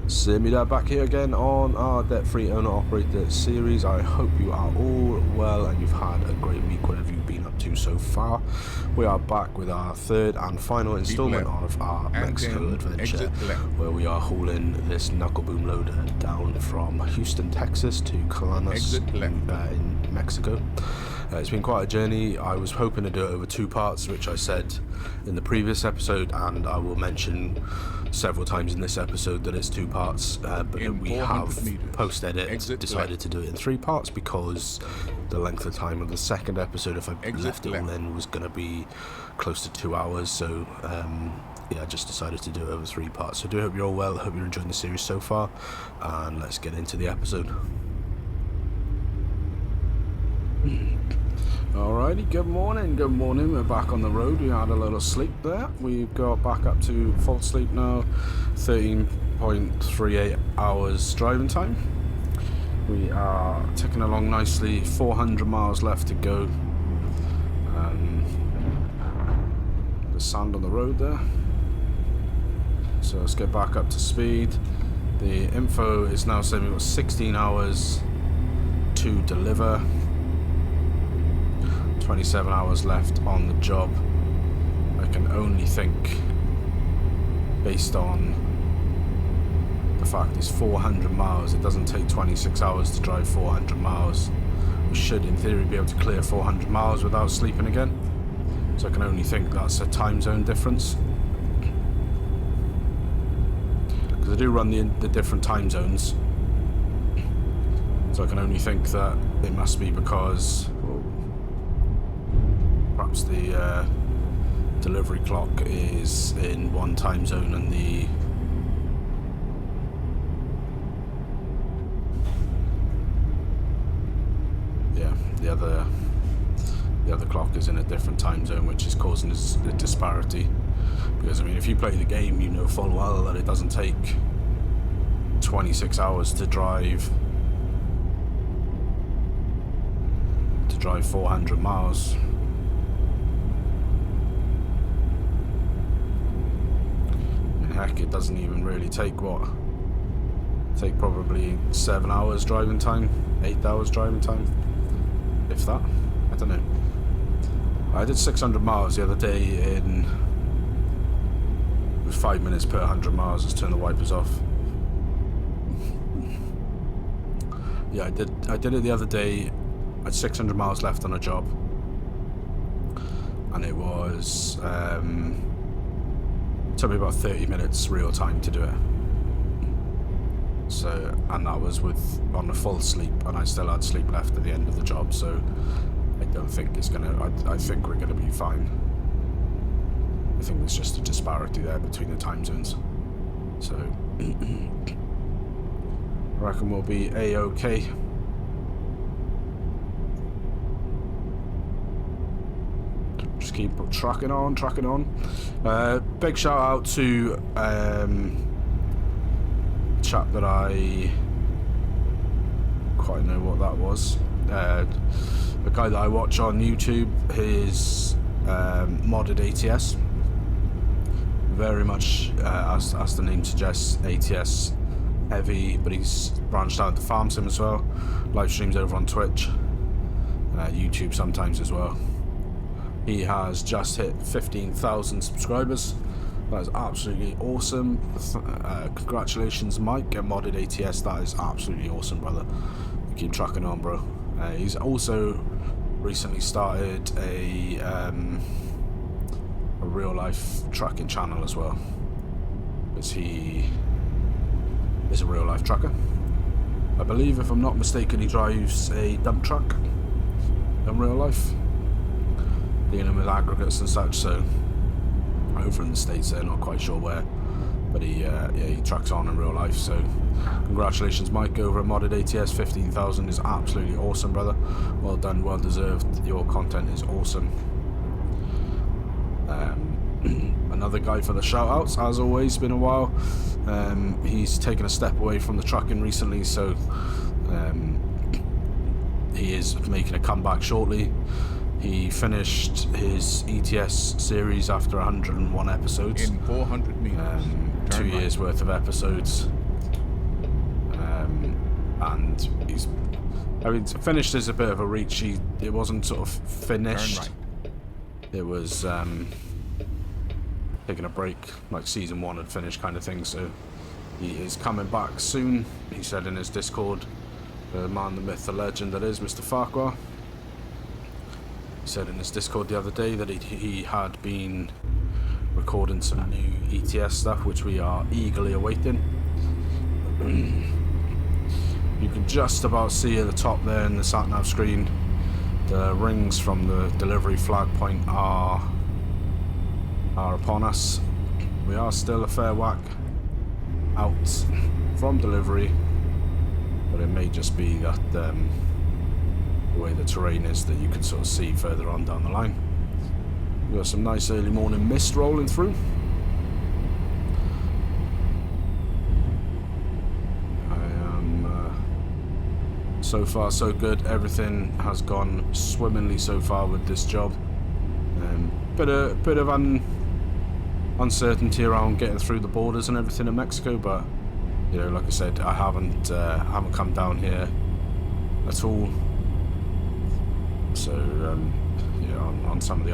Simula back here again on our debt-free owner-operator series. I hope you are all well and you've had a great week, whatever you've been up to so far. We are back with our third and final installment of our Mexico adventure, where we are hauling this Knuckleboom loader down from Houston, Texas to Calenas in Mexico. It's been quite a journey. I was hoping to do it over 2 parts, which I said in the previous episode, and I will mention several times in this episode that it's 2 parts, but we have post-edit decided to do it in 3 parts because the length of time of the second episode, if I left it all in, was going to be close to 2 hours, so yeah, I just decided to do it over 3 parts. So I do hope you're all well, I hope you're enjoying the series so far, and let's get into the episode. Alrighty, good morning, we're back on the road. We had a little sleep there. We've got back up to full sleep now, 13.38 hours driving time. We are ticking along nicely, 400 miles left to go. The sand on the road there. So let's get back up to speed. The info is now saying we've got 16 hours to deliver. 27 hours left on the job. I can only think, based on the fact it's 400 miles, it doesn't take 26 hours to drive 400 miles. We should in theory be able to clear 400 miles without sleeping again. So I can only think that's a time zone difference. Because I do run the different time zones. So I can only think that it must be because perhaps the delivery clock is in one time zone and the other clock is in a different time zone, which is causing a disparity. Because I mean, if you play the game, you know full well that it doesn't take 26 hours to drive 400 miles. Heck, it doesn't even really take probably 7 hours driving time, 8 hours driving time, if that. I don't know. I did 600 miles the other day in 5 minutes per 100 miles. Let's turn the wipers off. Yeah, I did it the other day. I had 600 miles left on a job, and it was took me about 30 minutes real time to do it. So, and that was on a full sleep, and I still had sleep left at the end of the job, so I don't think it's gonna, I think we're gonna be fine. I think there's just a disparity there between the time zones. So, I reckon we'll be A-okay. Just keep trucking on. Big shout out to a chap that I quite know what that was. A guy that I watch on YouTube, his modded ATS. Very much, as the name suggests, ATS heavy, but he's branched out to farm sim as well. Live streams over on Twitch, YouTube sometimes as well. He has just hit 15,000 subscribers. That is absolutely awesome. Congratulations, Mike, at modded ATS. That is absolutely awesome, brother. Keep trucking on, bro. He's also recently started a real life trucking channel as well, as he is a real life trucker. I believe, if I'm not mistaken, he drives a dump truck in real life, dealing with aggregates and such. So over in the States, they're not quite sure where, but he trucks on in real life. So congratulations, Mike, over at modded ATS. 15,000 is absolutely awesome, brother. Well done, well deserved. Your content is awesome. Another guy for the shout outs, as always. Been a while. He's taken a step away from the trucking recently, so he is making a comeback shortly. He finished his ETS series after 101 episodes. In 400 meters. 2 years worth of episodes. and I mean, finished is a bit of a reach. It wasn't sort of finished. Turn right. It was taking a break, like season 1 had finished kind of thing. So he is coming back soon. He said in his Discord, the man, the myth, the legend that is Mr. Farquhar. He said in his Discord the other day that he had been recording some new ETS stuff, which we are eagerly awaiting. You can just about see at the top there in the sat-nav screen, the rings from the delivery flag point are upon us. We are still a fair whack out from delivery, but it may just be that the way the terrain is that you can sort of see further on down the line. We've got some nice early morning mist rolling through. So far so good. Everything has gone swimmingly so far with this job. Bit of uncertainty around getting through the borders and everything in Mexico, but you know, like I said, I haven't come down here at all. So yeah, on some of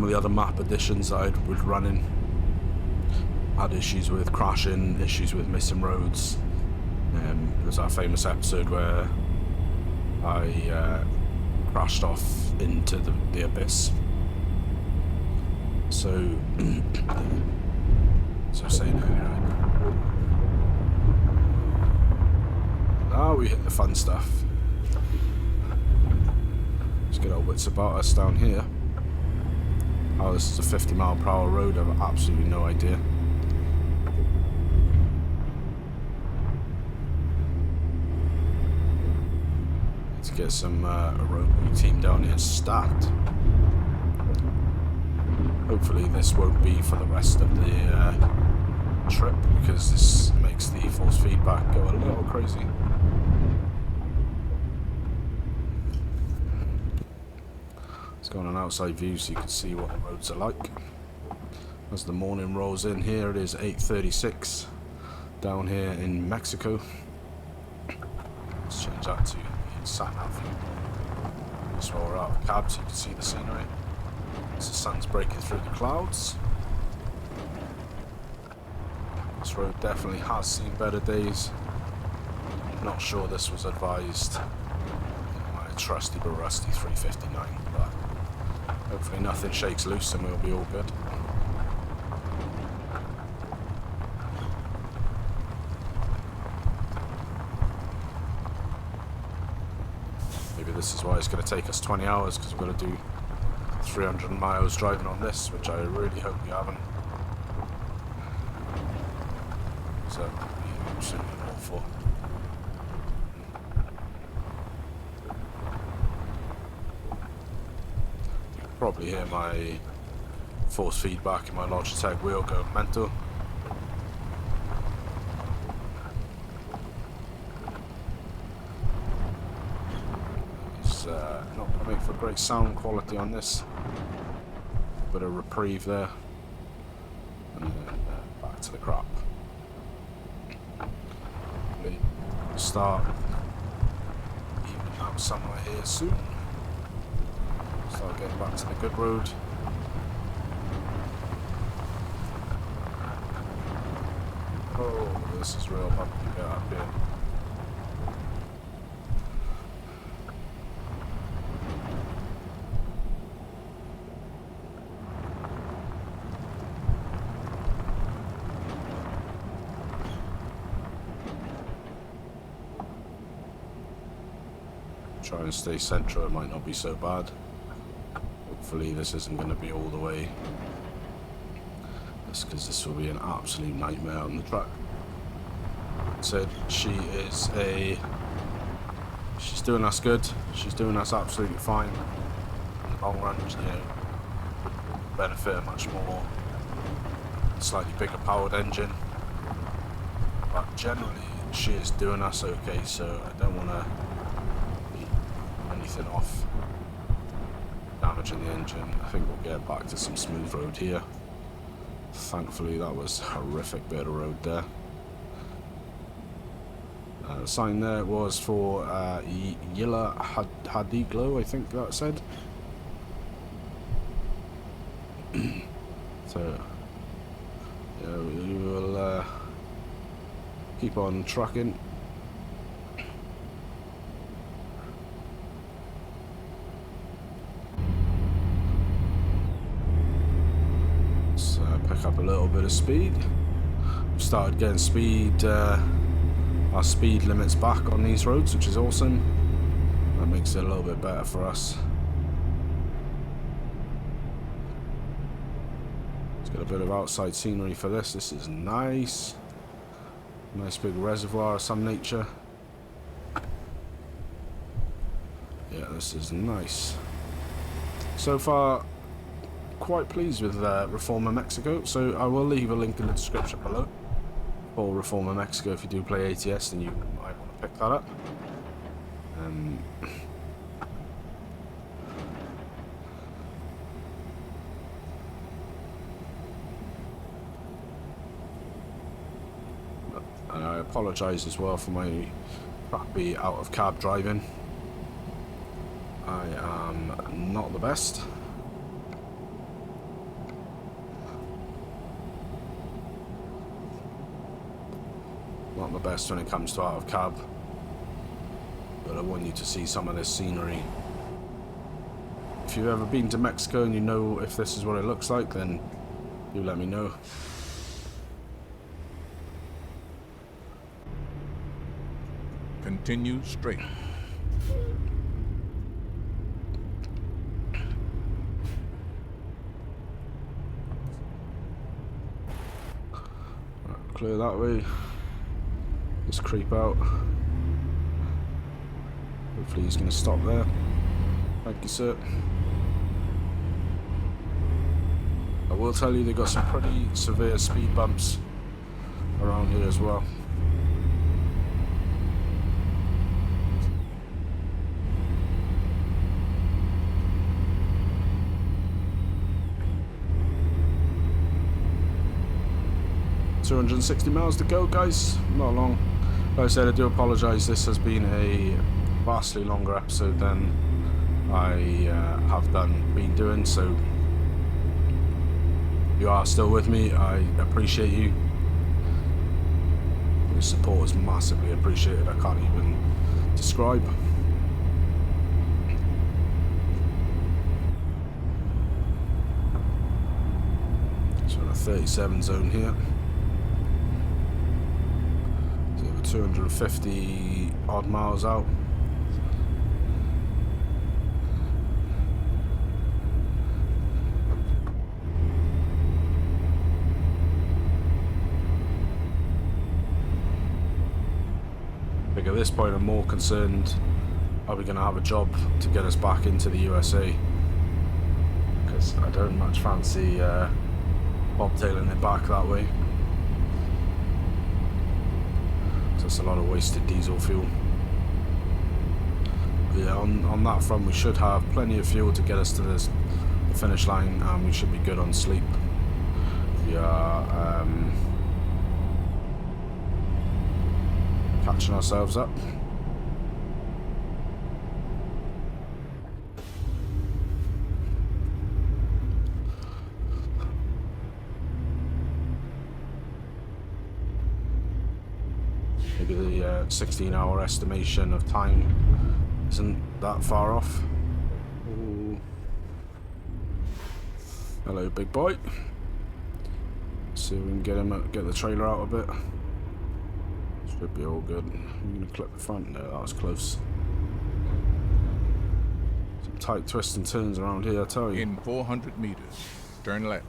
the other map additions that I was running, had issues with crashing, issues with missing roads. There's that famous episode where I crashed off into the abyss. So, as I was saying earlier, now we hit the fun stuff. Let's get our wits about us down here. Oh, this is a 50-mile-per-hour road. I have absolutely no idea. To get some rotary team down here stacked. Hopefully this won't be for the rest of the trip, because this makes the force feedback go a little crazy. Let's go on an outside view so you can see what the roads are like. As the morning rolls in here, it is 8:36 down here in Mexico. Let's change that to sat-nav view. Just while we're out of the cab so you can see the scenery. As the sun's breaking through the clouds. This road definitely has seen better days. Not sure this was advised in my trusty but rusty 359, but hopefully nothing shakes loose and we'll be all good. This is why it's going to take us 20 hours, because we're going to do 300 miles driving on this, which I really hope we haven't. So, absolutely awful. You can probably hear my force feedback in my Logitech wheel go mental. Not going to make for great sound quality on this. Bit of reprieve there. And then back to the crap. Hopefully start evening out somewhere here soon. Start getting back to the good road. Oh, this is real bumpy to get up here. Try and stay central, it might not be so bad. Hopefully this isn't going to be all the way. Just because this will be an absolute nightmare on the track. Said she's doing us good. She's doing us absolutely fine. In the long run, you know, benefit much more. Slightly bigger powered engine. But generally she is doing us okay, so I don't want to anything off damaging the engine. I think we'll get back to some smooth road here. Thankfully that was a horrific bit of road there. The sign there was for Yilla Hadiglo, I think that said. So, yeah, we will keep on trucking. Let's pick up a little bit of speed. We've started getting speed, our speed limits back on these roads, which is awesome. That makes it a little bit better for us. Let's get a bit of outside scenery for this. This is nice. Nice big reservoir of some nature. Yeah, this is nice. So far, quite pleased with Reforma Mexico. So I will leave a link in the description below for Reforma Mexico. If you do play ATS, then you might want to pick that up. And I apologise as well for my crappy out of cab driving. I am not the best. Not the best when it comes to out of cab. But I want you to see some of this scenery. If you've ever been to Mexico and you know if this is what it looks like, then do let me know. Continue straight. Right, clear that way. Just creep out. Hopefully he's going to stop there. Thank you, sir. I will tell you they've got some pretty severe speed bumps around here as well. $260 miles to go, guys. Not long. Like I said, I do apologise. This has been a vastly longer episode than I have been doing. So if you are still with me, I appreciate you. Your support is massively appreciated. I can't even describe. So in a 37 zone here. 250 odd miles out. I think at this point I'm more concerned, are we going to have a job to get us back into the USA? Because I don't much fancy bobtailing it back that way. That's a lot of wasted diesel fuel. But yeah, on that front we should have plenty of fuel to get us to the finish line, and we should be good on sleep. We are catching ourselves up. Maybe the 16-hour estimation of time isn't that far off. Ooh. Hello, big boy. Let's see if we can get the trailer out a bit. Should be all good. I'm gonna clip the front. No, that was close. Some tight twists and turns around here, I tell you. In 400 meters, turn left.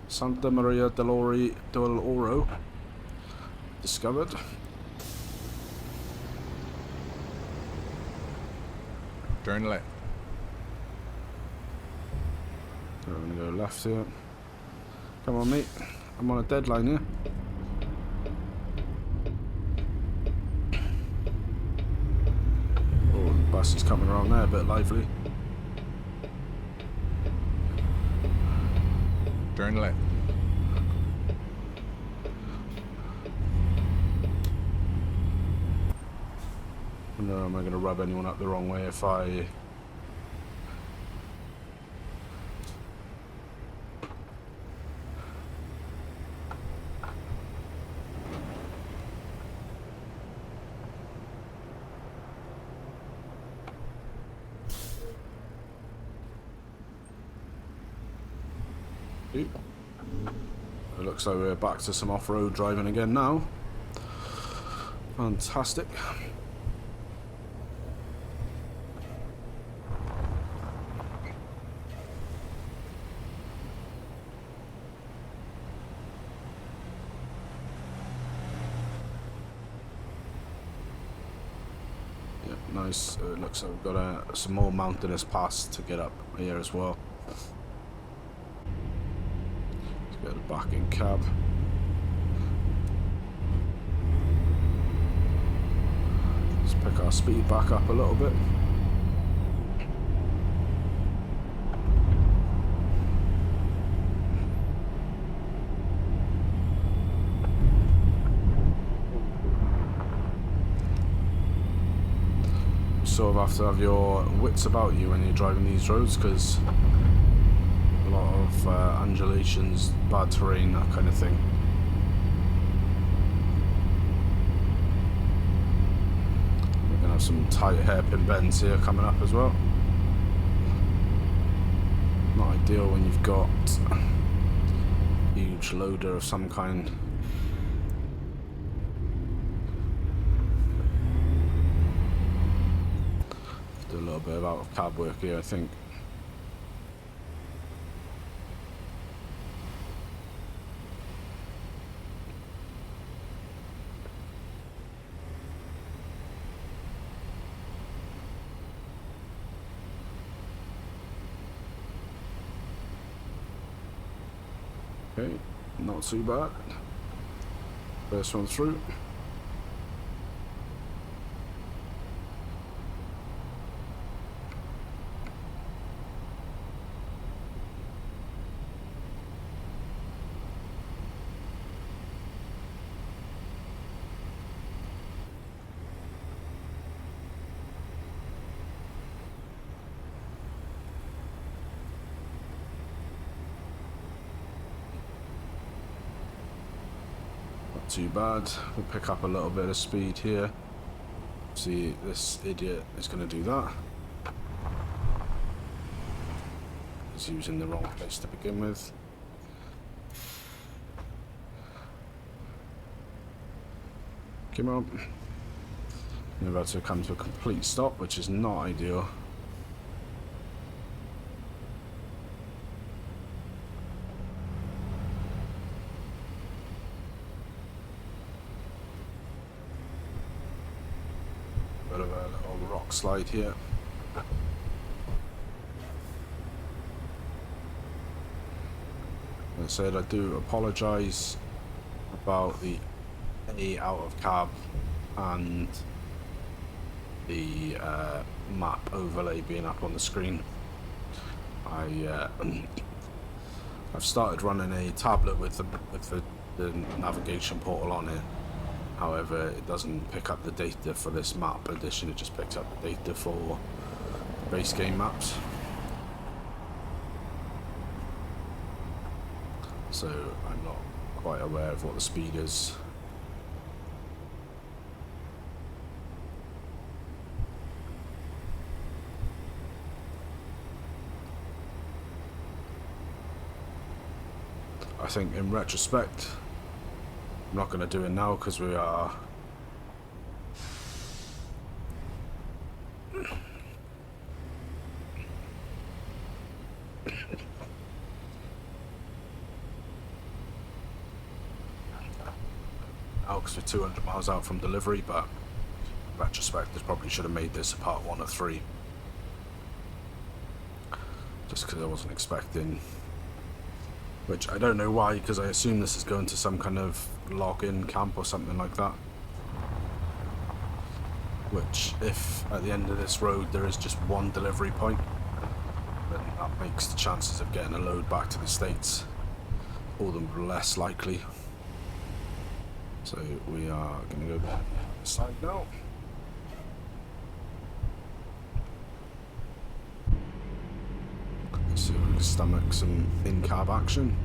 Santa Maria del Oro discovered. Turn left. We're gonna go left here. Come on, mate. I'm on a deadline here. Oh, the bus is coming around there, a bit lively. Turn left. No, am I going to rub anyone up the wrong way if I... It looks like we're back to some off-road driving again now. Fantastic. Yep, nice. It looks like we've got some more mountainous paths to get up here as well. Let's get it back in cab. Let's pick our speed back up a little bit. Sort of have to have your wits about you when you're driving these roads, because a lot of undulations, bad terrain, that kind of thing. We're gonna have some tight hairpin bends here coming up as well. Not ideal when you've got a huge loader of some kind. Do a little bit of out of cab work here, I think. Okay, not too bad. First one through. Too bad. We'll pick up a little bit of speed here. See, this idiot is going to do that. He's using the wrong place to begin with. Come on. We're about to come to a complete stop, which is not ideal. Bit of a little rock slide here. Like I said, I do apologise about the A out of cab and the map overlay being up on the screen. I've started running a tablet with the navigation portal on it. However, it doesn't pick up the data for this map edition, it just picks up the data for the base game maps. So I'm not quite aware of what the speed is. I think in retrospect, I'm not going to do it now because we are out because we're 200 miles out from delivery, but in retrospect I probably should have made this a part 1 of 3 just because I wasn't expecting, which I don't know why, because I assume this is going to some kind of login camp or something like that, which if at the end of this road there is just one delivery point, then that makes the chances of getting a load back to the States all the less likely. So we are going to go back side now. So we can stomach some in-cab action.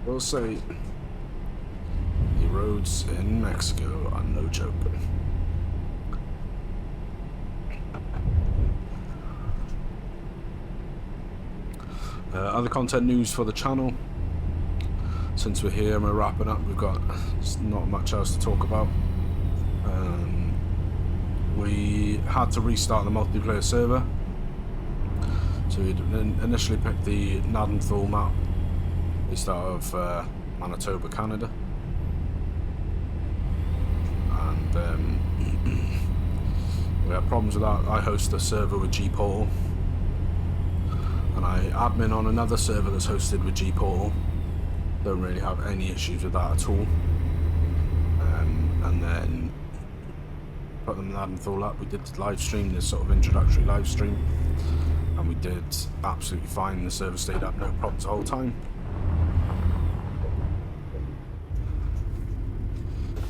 We'll say the roads in Mexico are no joke. Other content news for the channel. Since we're here and we're wrapping up, we've got not much else to talk about. We had to restart the multiplayer server. So we initially picked the Nadenthal map based out of Manitoba, Canada. And we had problems with that. I host a server with G-Portal, and I admin on another server that's hosted with G-Portal. Don't really have any issues with that at all. And then put them Nadenthal up. We did live stream, this sort of introductory live stream, and we did absolutely fine. The server stayed up, no problems the whole time.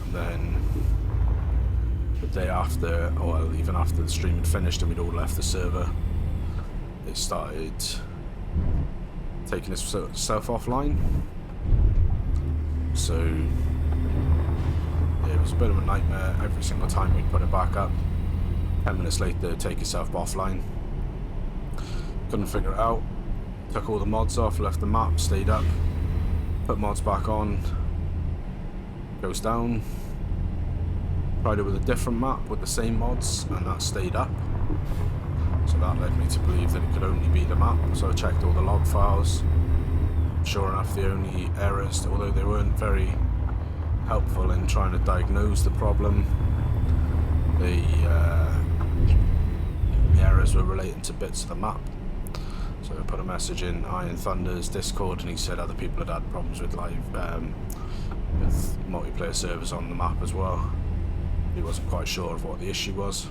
And then the day after, or well, even after the stream had finished and we'd all left the server, it started taking itself offline. So yeah, it was a bit of a nightmare. Every single time we'd put it back up, 10 minutes later it'd take itself offline. Couldn't figure it out. Took all the mods off, left the map, stayed up, put mods back on, goes down. Tried it with a different map with the same mods, and that stayed up. So that led me to believe that it could only be the map. So I checked all the log files. Sure enough, the only errors, although they weren't very helpful in trying to diagnose the problem, the errors were relating to bits of the map. So I put a message in Iron Thunder's Discord, and he said other people had problems with with multiplayer servers on the map as well. He wasn't quite sure of what the issue was.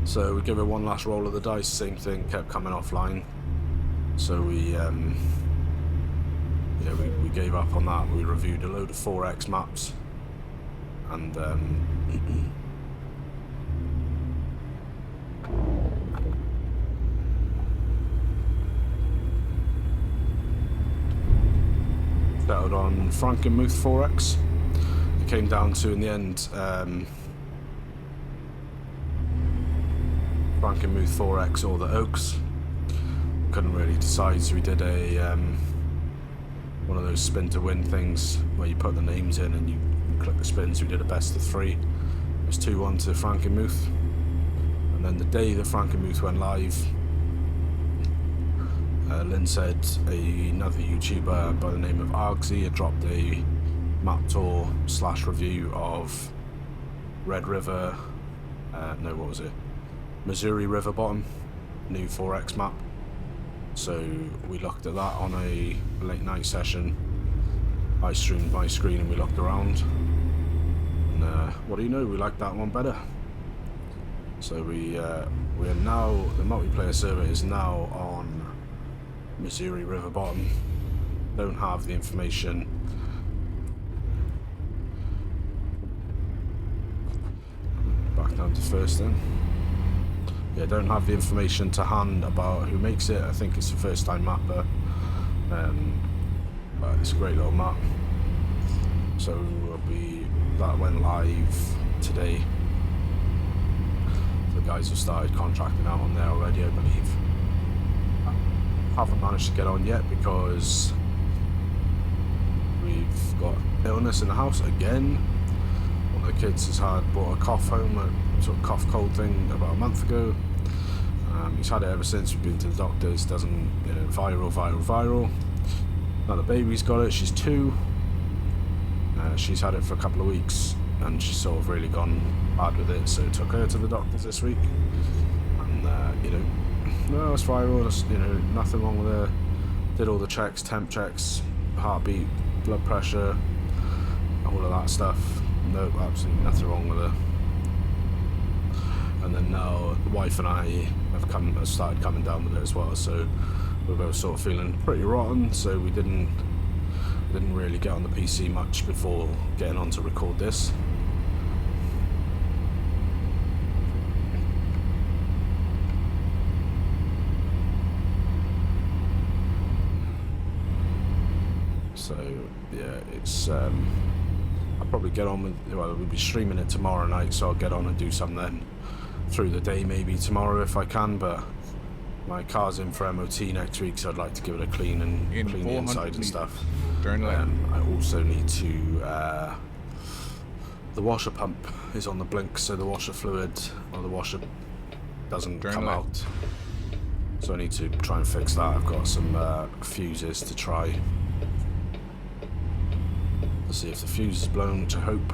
So we give it one last roll of the dice, same thing, kept coming offline. So we gave up on that. We reviewed a load of 4X maps, and settled on Frankenmuth 4X. It came down to, in the end, Frankenmuth 4X or the Oaks. Couldn't really decide, so we did a one of those spin to win things where you put the names in and you click the spins. We did a best of 3. It was 2-1 to Frankenmuth. And then the day that Frankenmuth went live, Lynn said another YouTuber by the name of Argsy had dropped a map tour / review of Red River, no, what was it? Missouri River Bottom, new 4X map. So we looked at that on a late night session. I streamed my screen and we looked around. And what do you know, we liked that one better. So we are now, the multiplayer server is now on Missouri River Bottom. Don't have the information. Back down to first then. Yeah, don't have the information to hand about who makes it. I think it's a first time mapper. But it's a great little map. So that went live today. The guys have started contracting out on there already, I believe. I haven't managed to get on yet because we've got illness in the house again. One of the kids has brought a cough home, a sort of cough cold thing about a month ago. He's had it ever since. We've been to the doctors. Doesn't, viral. Now the baby's got it. She's 2. She's had it for a couple of weeks, and she's sort of really gone bad with it. So took her to the doctors this week, and no, it's viral. There's, nothing wrong with her. Did all the checks, temp checks, heartbeat, blood pressure, all of that stuff. No, absolutely nothing wrong with her. And then now the wife and I have started coming down with it as well. So we're both sort of feeling pretty rotten, so we didn't really get on the PC much before getting on to record this. So yeah, it's I'll probably get on with, well, we'll be streaming it tomorrow night, so I'll get on and do some then through the day, maybe tomorrow if I can, but my car's in for MOT next week, so I'd like to give it a clean and clean the inside and stuff. Turn left. I also need to the washer pump is on the blink, so the washer fluid or the washer doesn't come out, so I need to try and fix that. I've got some fuses to try to see if the fuse is blown, which I hope.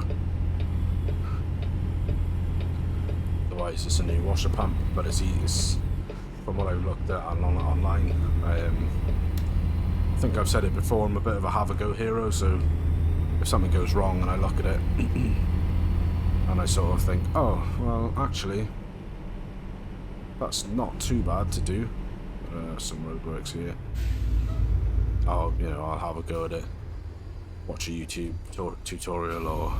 Otherwise it's a new washer pump, but it's from what I've looked at online. I think I've said it before, I'm a bit of a have-a-go hero, so if something goes wrong and I look at it and I sort of think, oh, well, actually, that's not too bad to do. Some roadworks here. I'll have a go at it. Watch a YouTube tutorial or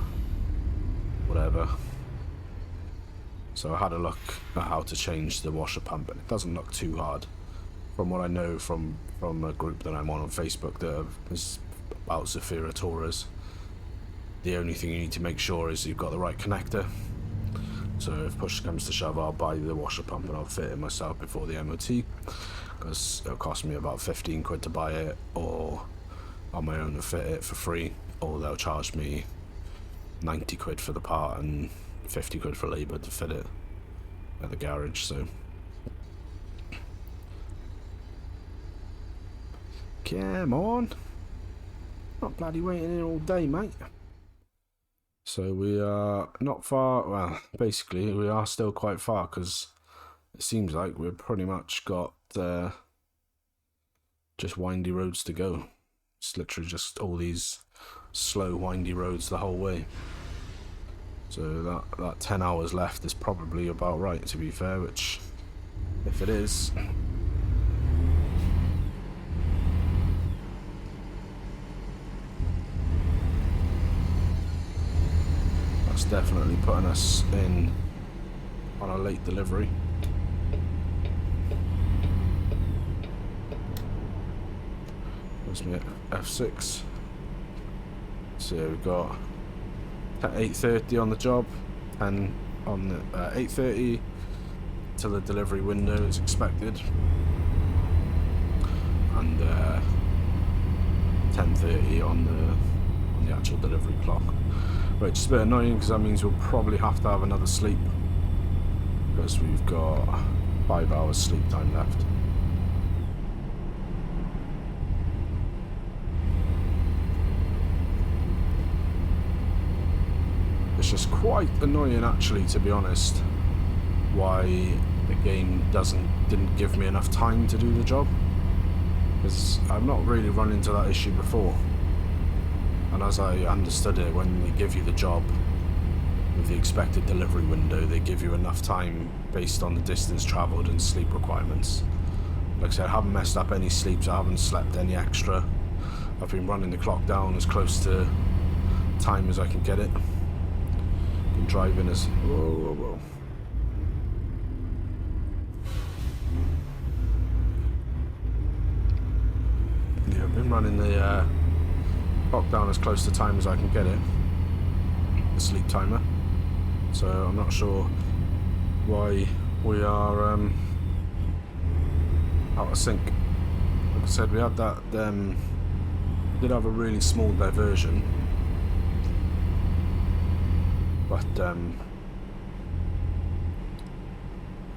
whatever. So I had a look at how to change the washer pump, and it doesn't look too hard. From what I know from a group that I'm on Facebook that is about Zafira Taurus, the only thing you need to make sure is you've got the right connector. So if push comes to shove, I'll buy the washer pump and I'll fit it myself before the MOT, because it'll cost me about 15 quid to buy it, or on my own to fit it for free, or they'll charge me 90 quid for the part and 50 quid for labour to fit it at the garage. So come on, not bloody waiting here all day, mate. So we are not far, well, basically we are still quite far, because it seems like we've pretty much got just windy roads to go. It's literally just all these slow windy roads the whole way. So that 10 hours left is probably about right, to be fair, which, if it is, that's definitely putting us in on a late delivery. Where's my F6? So we've got 8:30 on the job, and on the 8:30 till the delivery window is expected, and 10:30 on the actual delivery clock, which is a bit annoying because that means we'll probably have to have another sleep, because we've got 5 hours sleep time left. It's just quite annoying, actually, to be honest, why the game didn't give me enough time to do the job, because I've not really run into that issue before. And as I understood it, when they give you the job with the expected delivery window, they give you enough time based on the distance travelled and sleep requirements. Like I said, I haven't messed up any sleeps, I haven't slept any extra. I've been running the clock down as close to time as I can get it. Been driving as... Whoa. Yeah, I've been running the clock down as close to time as I can get it, the sleep timer. So I'm not sure why we are out of sync. Like I said, we had that, did have a really small diversion, but I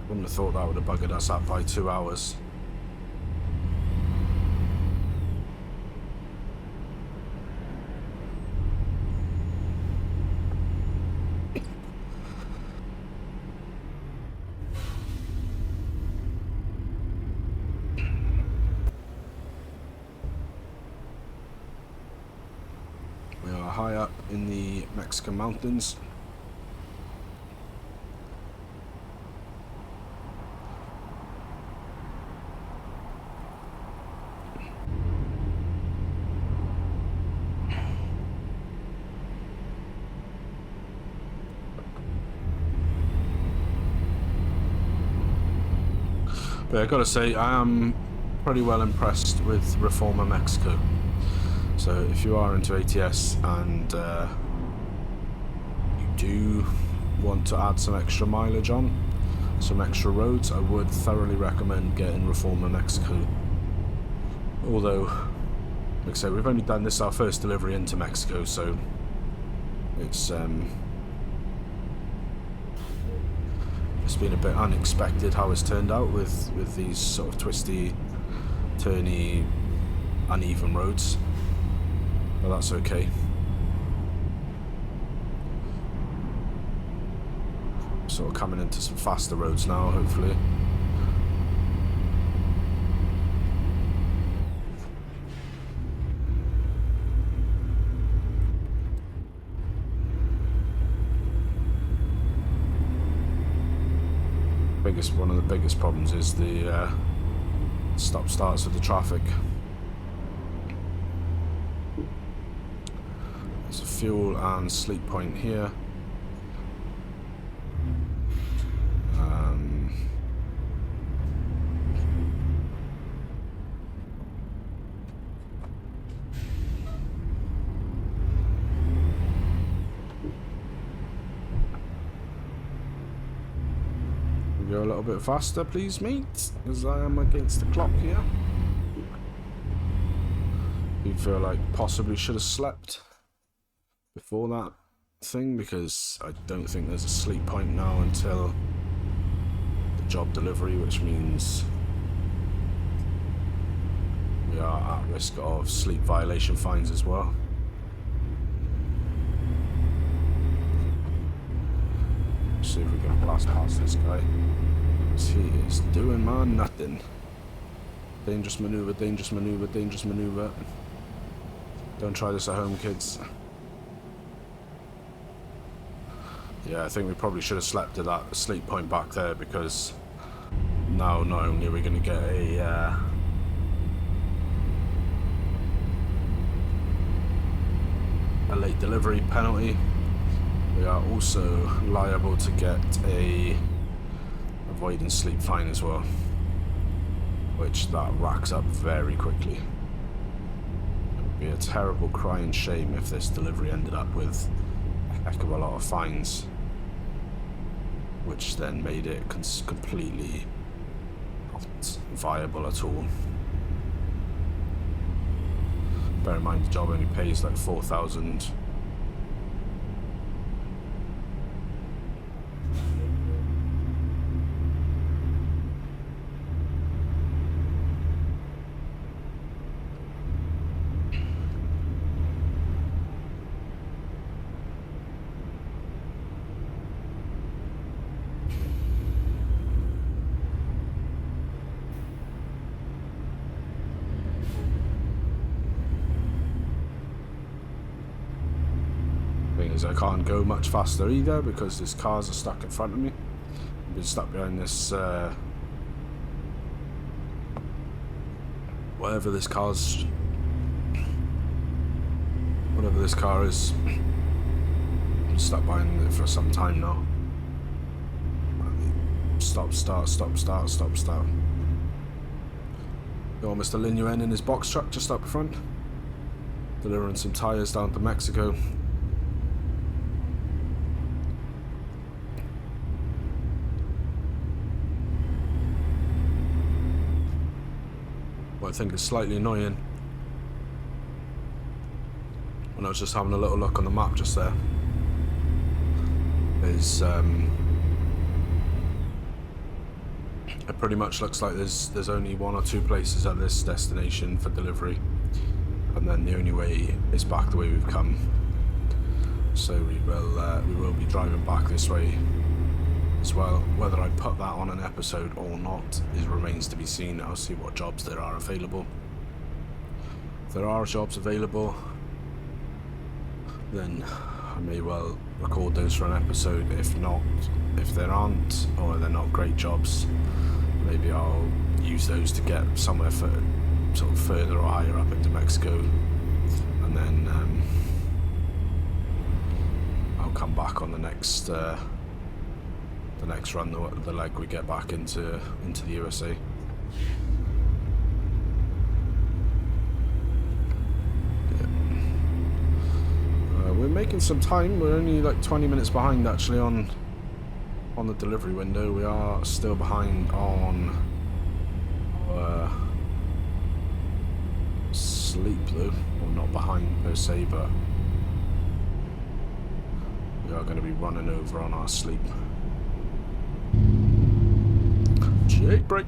wouldn't have thought that would have buggered us up by 2 hours. We are high up in the Mexican mountains. But I gotta say, I am pretty well impressed with Reformer Mexico. So if you are into ATS and you do want to add some extra mileage on, some extra roads, I would thoroughly recommend getting Reformer Mexico. Although, like I say, we've only done this our first delivery into Mexico, so it's been a bit unexpected how it's turned out with these sort of twisty, turny, uneven roads, but that's okay. Sort of coming into some faster roads now, hopefully. One of the biggest problems is the stop starts with the traffic. There's a fuel and sleep point here. Go a little bit faster, please, mate, because I am against the clock here. You feel like possibly should have slept before that thing, because I don't think there's a sleep point now until the job delivery, which means we are at risk of sleep violation fines as well. Let's see if we can blast past this guy. He is doing man nothing. Dangerous maneuver, dangerous maneuver, dangerous maneuver. Don't try this at home, kids. Yeah, I think we probably should have slept at that sleep point back there, because now not only are we going to get a late delivery penalty, we are also liable to get a avoidance sleep fine as well, which that racks up very quickly. It would be a terrible crying shame if this delivery ended up with a heck of a lot of fines, which then made it completely not viable at all. Bear in mind the job only pays like 4,000. I can't go much faster either because these cars are stuck in front of me. I've been stuck behind this whatever this car is. I'm stuck behind it for some time now. Stop, start, stop, start, stop, start. Got Mr. Lin Yuen in his box truck just up front, delivering some tyres down to Mexico. What I think is slightly annoying, when I was just having a little look on the map just there, is it pretty much looks like there's only one or two places at this destination for delivery, and then the only way is back the way we've come. So we will be driving back this way as well. Whether I put that on an episode or not remains to be seen. I'll see what jobs there are available. If there are jobs available, then I may well record those for an episode. If not, if there aren't, or they're not great jobs, maybe I'll use those to get somewhere for sort of further or higher up into Mexico, and then I'll come back on the next run, the leg we get back into the USA. making some time. We're only like 20 minutes behind actually on the delivery window. We are still behind on sleep though, or not behind per se, but we are going to be running over on our sleep. Jake break.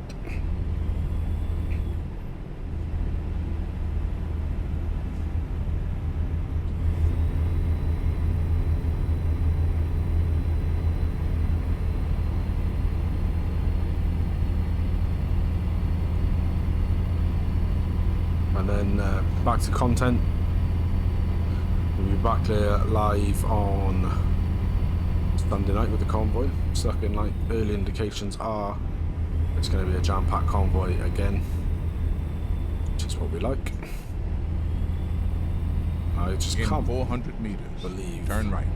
And then back to content. We'll be back there live on Sunday night with the convoy. It's looking like early indications are it's going to be a jam-packed convoy again, which is what we like. I just can't 400 meters. believe Turn right.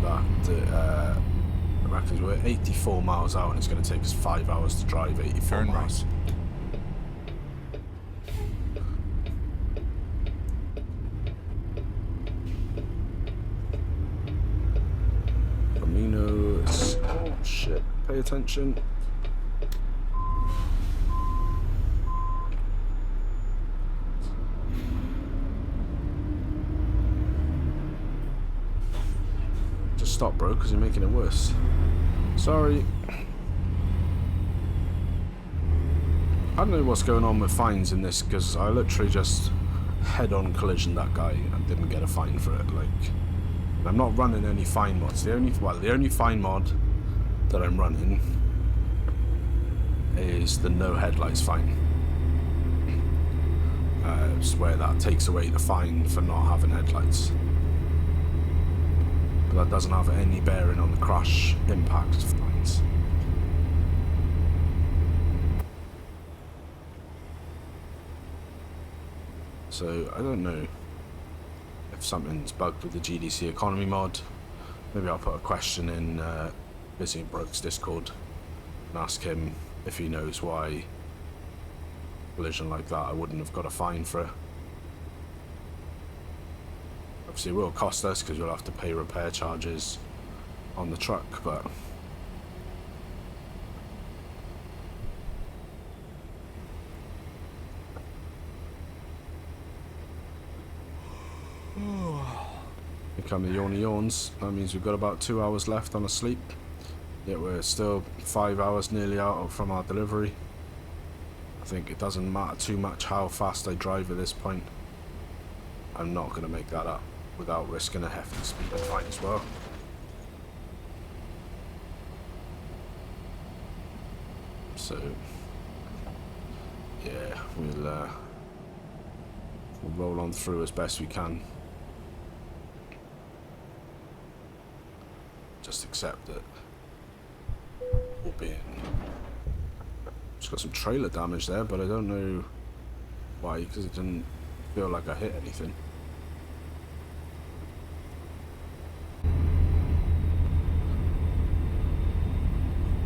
that I reckon we're 84 miles out and it's going to take us 5 hours to drive 84 Turn miles. right. Oh shit, pay attention. Just stop, bro, because you're making it worse. Sorry. I don't know what's going on with fines in this, because I literally just head-on collisioned that guy and didn't get a fine for it. Like, I'm not running any fine mods. The only fine mod that I'm running is the no headlights fine. It's where that takes away the fine for not having headlights. But that doesn't have any bearing on the crash impact fines. So I don't know if something's bugged with the GDC economy mod. Maybe I'll put a question in Busy and Broke's Discord and ask him if he knows why collision like that I wouldn't have got a fine for it. Obviously it will cost us because we'll have to pay repair charges on the truck, but here come the yawny yawns. That means we've got about 2 hours left on a sleep. Yet we're still 5 hours nearly out from our delivery. I think it doesn't matter too much how fast I drive at this point. I'm not going to make that up without risking a hefty speeding fine as well. So, yeah, we'll roll on through as best we can. Just accept it. We'll be in. Just got some trailer damage there, but I don't know why, because it didn't feel like I hit anything.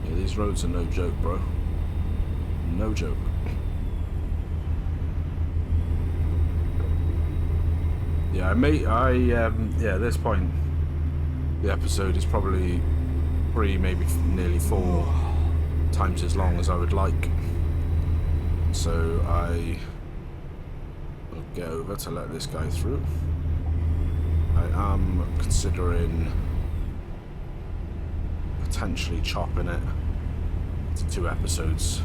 Yeah, these roads are no joke, bro. No joke. Yeah, yeah, at this point, the episode is probably 3, maybe nearly 4 times as long as I would like. So I will get over to let this guy through. I am considering potentially chopping it to 2 episodes.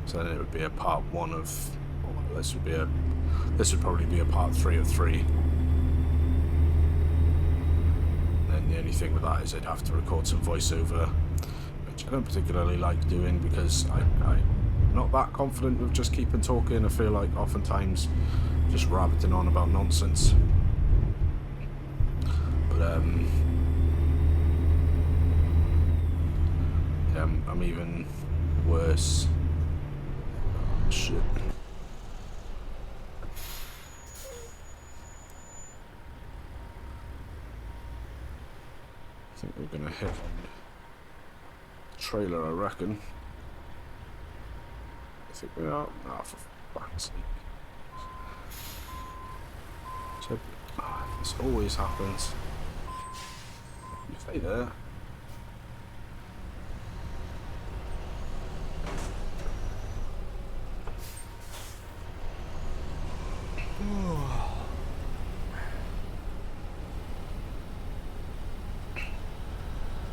So then it would be a part 1 of, well, this would probably be a part 3 of 3. And the only thing with that is I'd have to record some voiceover, which I don't particularly like doing because I'm not that confident with just keeping talking. I feel like oftentimes just rabbiting on about nonsense. But yeah, I'm even worse. Shit. I think we're gonna hit the trailer, I reckon. I think we are. Ah, for fuck's sake. So This always happens. You stay there.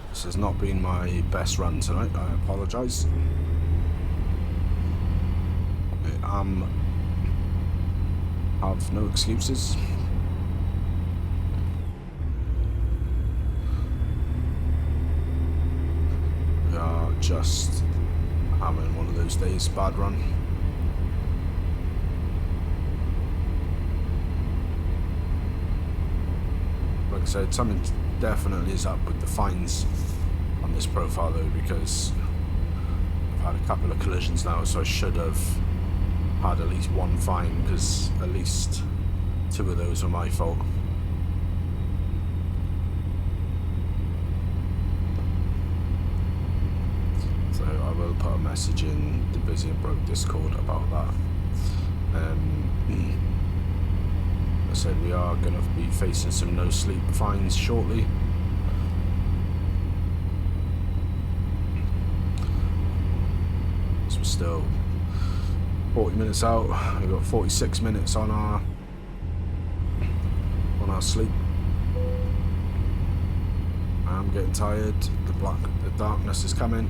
This has not been my best run tonight, I apologise. I have no excuses. We are just having one of those days, bad run. Like I said, something definitely is up with the fines on this profile though, because I've had a couple of collisions now, so I should have had at least one fine, because at least 2 of those were my fault. So I will put a message in the Busy and Broke Discord about that. I said we are going to be facing some no sleep fines shortly. So we're still 40 minutes out. We've got 46 minutes on our sleep. I'm getting tired. The darkness is coming.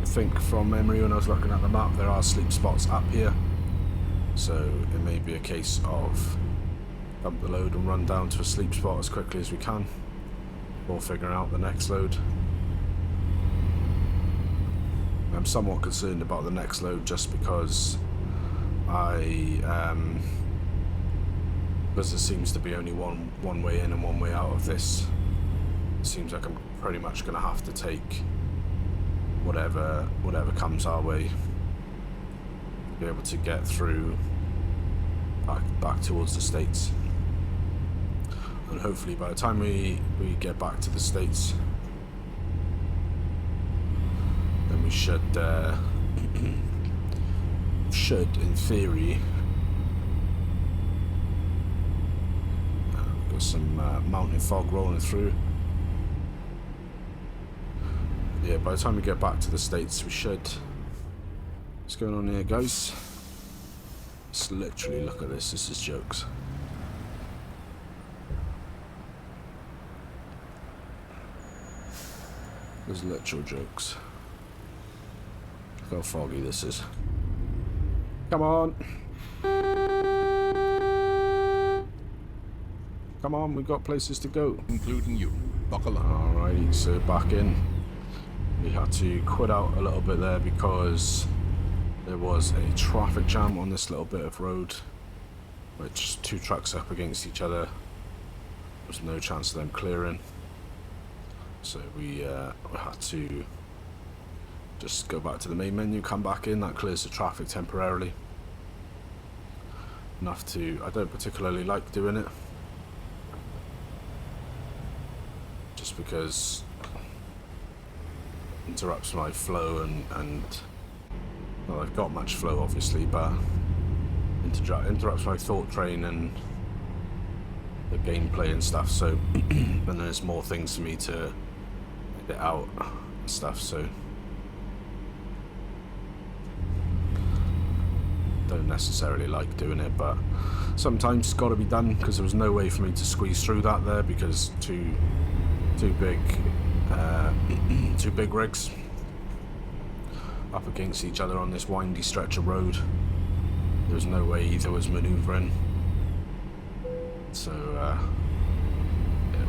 I think from memory, when I was looking at the map, there are sleep spots up here, so it may be a case of dump the load and run down to a sleep spot as quickly as we can, or figuring out the next load. I'm somewhat concerned about the next load just because because there seems to be only one way in and one way out of this. It seems like I'm pretty much going to have to take whatever comes our way to be able to get through back towards the States. And hopefully by the time we get back to the States, then we should in theory got some mountain fog rolling through. Yeah, by the time we get back to the States, we should. What's going on here, guys? Let's literally look at this. This is jokes. There's literal jokes. Look how foggy this is. Come on. Come on, we've got places to go. Including you. Buckle up. Alrighty, so back in. We had to quit out a little bit there because there was a traffic jam on this little bit of road, which 2 trucks up against each other. There was no chance of them clearing. So we had to just go back to the main menu, come back in. That clears the traffic temporarily. I don't particularly like doing it, just because it interrupts my flow and well, I've got much flow obviously, but interrupts my thought train and the gameplay and stuff. So and there's more things for me to edit out and stuff, so don't necessarily like doing it, but sometimes it's got to be done, because there was no way for me to squeeze through that there, because two big rigs up against each other on this windy stretch of road. There was no way either was manoeuvring. So yeah,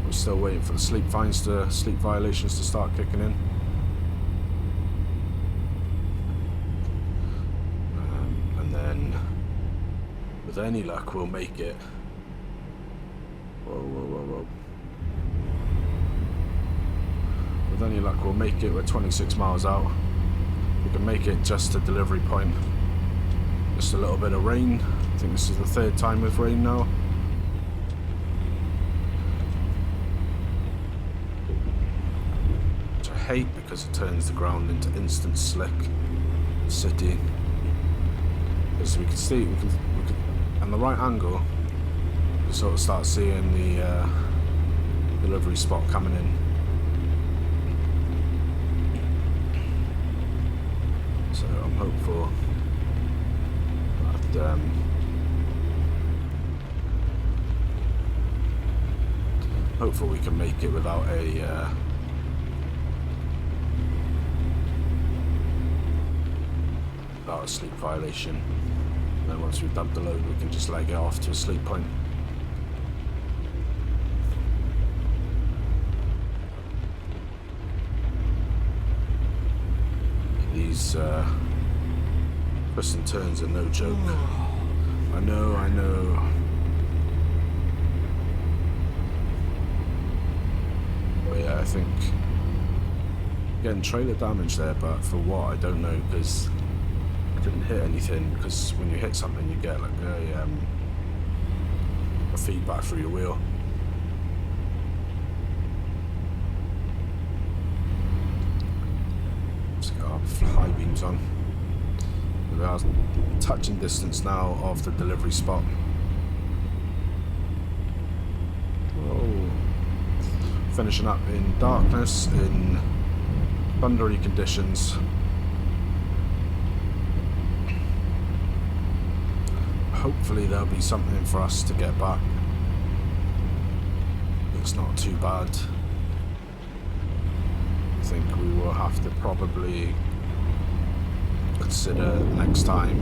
we're still waiting for the sleep violations to start kicking in. And then with any luck we'll make it. Whoa. With any luck we'll make it. We're 26 miles out. We can make it just to delivery point. Just a little bit of rain. I think this is the 3rd time with rain now. Which I hate, because it turns the ground into instant slick. City. As we can see, we can on the right angle, you sort of start seeing the delivery spot coming in. So I'm hopeful that hopeful we can make it without a sleep violation. And then once we've dumped the load, we can just leg it off to a sleep point. These twists and turns are no joke. I know. But yeah, I think getting trailer damage there, but for what, I don't know, because I didn't hit anything. Because when you hit something, you get like a feedback through your wheel. Let's get our high beams on. We are touching distance now of the delivery spot. Whoa. Finishing up in darkness, in thundery conditions. Hopefully there'll be something for us to get back. It's not too bad. I think we will have to probably consider next time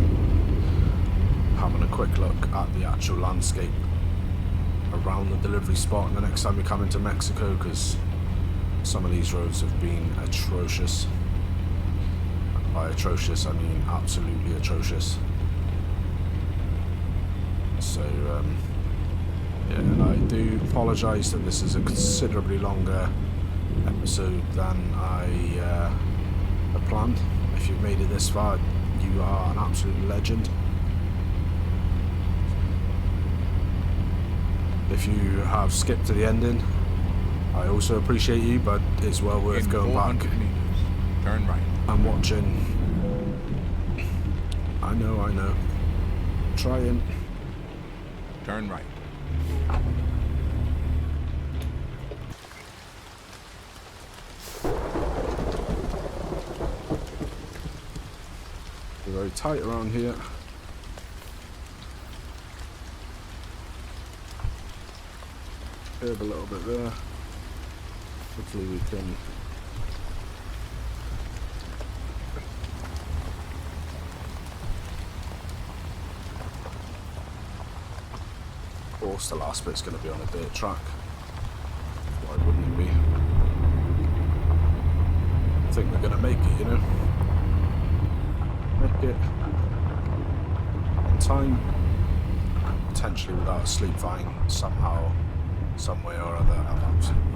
having a quick look at the actual landscape around the delivery spot the next time we come into Mexico, because some of these roads have been atrocious. By atrocious, I mean absolutely atrocious. So yeah, and I do apologise that this is a considerably longer episode than I had planned. If you've made it this far, you are an absolute legend. If you have skipped to the ending, I also appreciate you, but it's well worth going back meters, turn right. and watching. I know. Trying. Turn right. We're very tight around here. Curve a little bit there. Hopefully we can of course the last bit's going to be on a dirt track. Why wouldn't it be? I think we're going to make it, you know. Make it on time, potentially without a sleep vine somehow, some way or other. I'm absolutely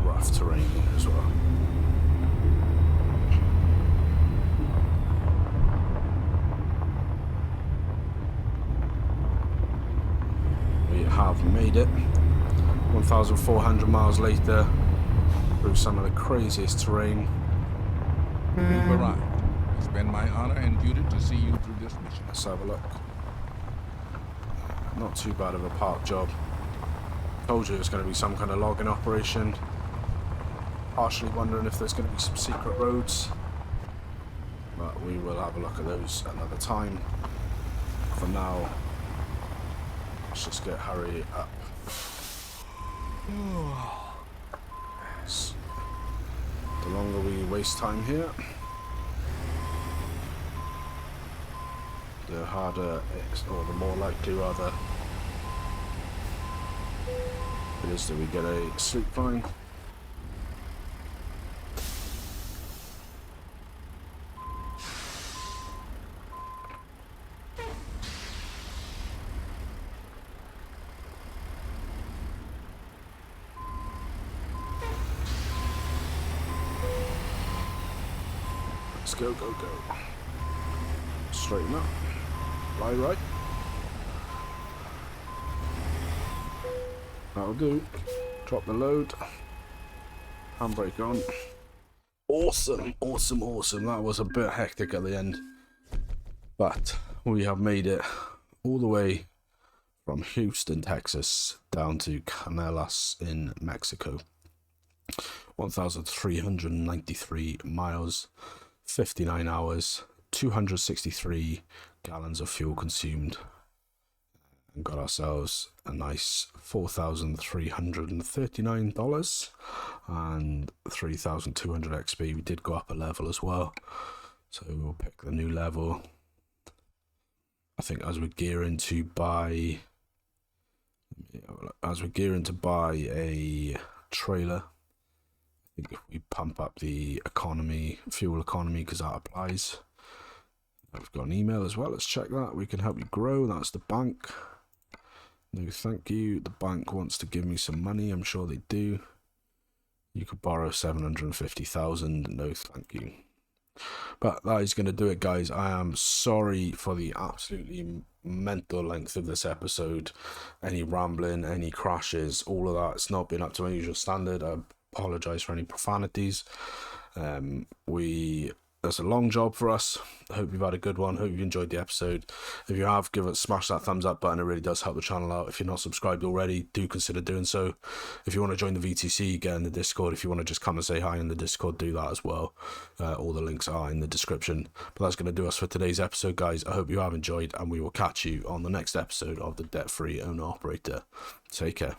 rough terrain here as well. We have made it 1,400 miles later through some of the craziest terrain. You've arrived. It's been my honor and duty to see you through this mission. Let's have a look. Not too bad of a park job. Told you it's going to be some kind of logging operation. Partially wondering if there's going to be some secret roads, but we will have a look at those another time. For now, let's just get hurry up. The longer we waste time here, the harder or the more likely rather it is that we get a sleep vine. Let's go, go, go. Straighten up. Fly right. That'll do. Drop the load. Handbrake on. Awesome, awesome, awesome. That was a bit hectic at the end. But we have made it all the way from Houston, Texas, down to Calenas in Mexico. 1,393 miles, 59 hours, 263 gallons of fuel consumed, and got ourselves a nice $4,339 and 3,200 XP. We did go up a level as well, so we'll pick the new level. I think as we're gearing to buy a trailer, I think if we pump up the fuel economy, because that applies. I've got an email as well. Let's check that. We can help you grow. That's the bank. No, thank you. The bank wants to give me some money. I'm sure they do. You could borrow 750,000. No, thank you. But that is going to do it, guys. I am sorry for the absolutely mental length of this episode. Any rambling, any crashes, all of that. It's not been up to my usual standard. I apologize for any profanities. That's a long job for us. I hope you've had a good one. Hope you enjoyed the episode. If you have, smash that thumbs up button. It really does help the channel out. If you're not subscribed already, do consider doing so. If you want to join the VTC, get in the Discord. If you want to just come and say hi in the Discord, do that as well. All the links are in the description. But that's going to do us for today's episode, guys. I hope you have enjoyed, and we will catch you on the next episode of the Debt Free Owner Operator. Take care.